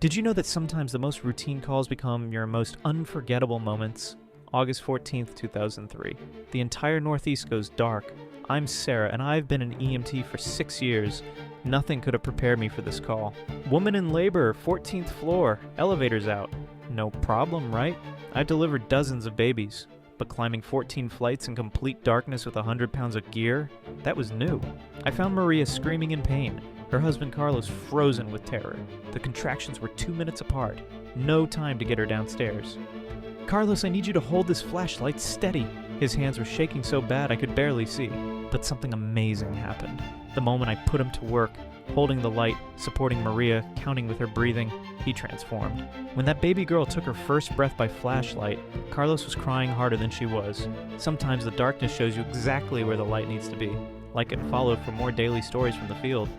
Did you know that sometimes the most routine calls become your most unforgettable moments? August 14th, 2003. The entire Northeast goes dark. I'm Sarah, and I've been an EMT for 6 years. Nothing could have prepared me for this call. Woman in labor, 14th floor, elevator's out. No problem, right? I delivered dozens of babies. But climbing 14 flights in complete darkness with 100 pounds of gear? That was new. I found Maria screaming in pain. Her husband Carlos frozen with terror. The contractions were 2 minutes apart. No time to get her downstairs. Carlos, I need you to hold this flashlight steady. His hands were shaking so bad I could barely see. But something amazing happened. The moment I put him to work, holding the light, supporting Maria, counting with her breathing, he transformed. When that baby girl took her first breath by flashlight, Carlos was crying harder than she was. Sometimes the darkness shows you exactly where the light needs to be. Like it followed for more daily stories from the field.